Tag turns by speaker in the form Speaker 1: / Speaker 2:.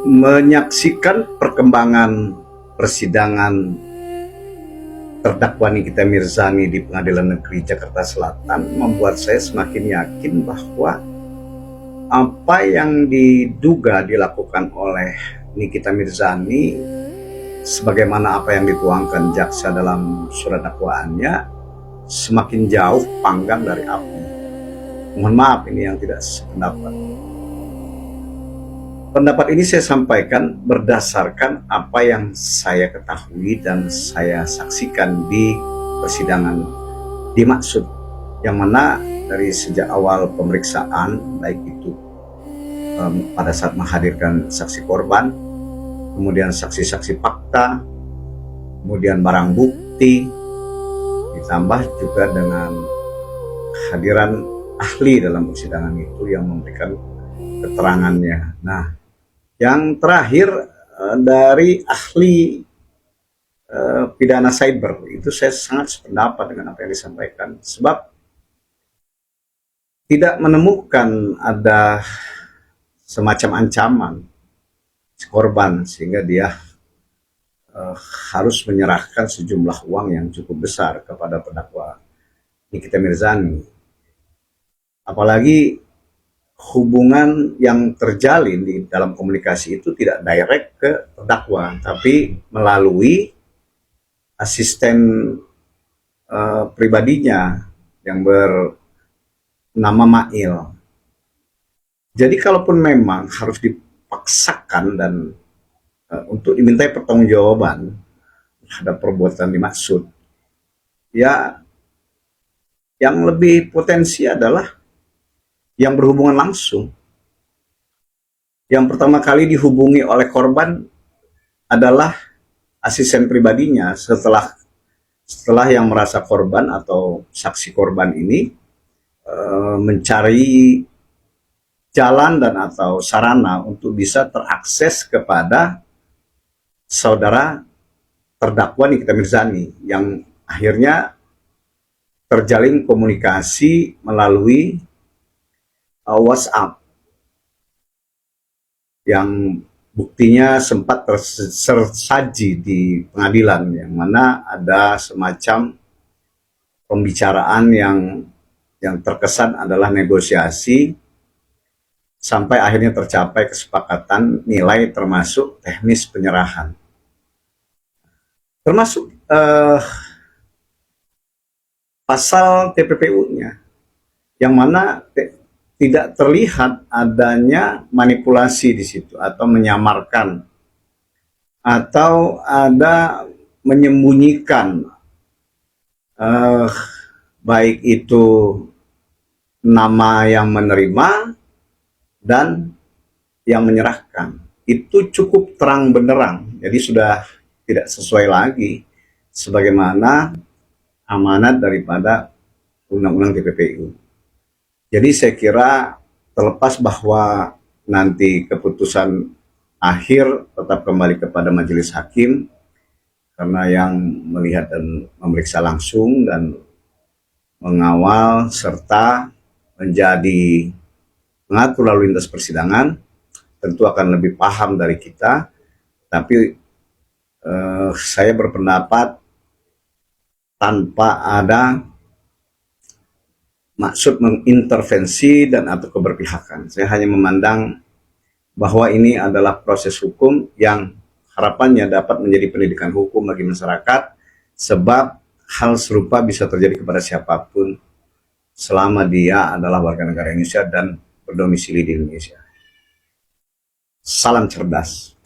Speaker 1: menyaksikan perkembangan persidangan terdakwa Nikita Mirzani di Pengadilan Negeri Jakarta Selatan membuat saya semakin yakin bahwa apa yang diduga dilakukan oleh Nikita Mirzani sebagaimana apa yang dituangkan jaksa dalam surat dakwaannya semakin jauh panggang dari api. Mohon maaf ini yang tidak sependapat. Pendapat ini saya sampaikan berdasarkan apa yang saya ketahui dan saya saksikan di persidangan dimaksud, yang mana dari sejak awal pemeriksaan, baik itu pada saat menghadirkan saksi korban, kemudian saksi-saksi fakta, kemudian barang bukti, ditambah juga dengan kehadiran ahli dalam persidangan itu yang memberikan keterangannya. Nah, yang terakhir dari ahli pidana cyber itu saya sangat sependapat dengan apa yang disampaikan, sebab tidak menemukan ada semacam ancaman korban sehingga dia harus menyerahkan sejumlah uang yang cukup besar kepada terdakwa Nikita Mirzani. Apalagi hubungan yang terjalin di dalam komunikasi itu tidak direct ke terdakwa, tapi melalui asisten pribadinya yang bernama Mail. Jadi kalaupun memang harus dipaksakan dan untuk dimintai pertanggungjawaban terhadap perbuatan dimaksud, ya yang lebih potensi adalah yang berhubungan langsung. Yang pertama kali dihubungi oleh korban adalah asisten pribadinya setelah yang merasa korban atau saksi korban ini mencari jalan dan atau sarana untuk bisa terakses kepada saudara terdakwa Nikita Mirzani, yang akhirnya terjalin komunikasi melalui WhatsApp yang buktinya sempat tersaji di pengadilan, yang mana ada semacam pembicaraan yang terkesan adalah negosiasi sampai akhirnya tercapai kesepakatan nilai termasuk teknis penyerahan, termasuk pasal TPPU-nya, yang mana tidak terlihat adanya manipulasi di situ atau menyamarkan atau ada menyembunyikan baik itu nama yang menerima dan yang menyerahkan. Itu cukup terang benderang, jadi sudah tidak sesuai lagi sebagaimana amanat daripada Undang-Undang TPPU. Jadi saya kira terlepas bahwa nanti keputusan akhir tetap kembali kepada majelis hakim, karena yang melihat dan memeriksa langsung dan mengawal serta menjadi mengatur lalu lintas persidangan tentu akan lebih paham dari kita. Tapi saya berpendapat tanpa ada maksud mengintervensi dan atau keberpihakan. Saya hanya memandang bahwa ini adalah proses hukum yang harapannya dapat menjadi pendidikan hukum bagi masyarakat, sebab hal serupa bisa terjadi kepada siapapun selama dia adalah warga negara Indonesia dan berdomisili di Indonesia. Salam cerdas.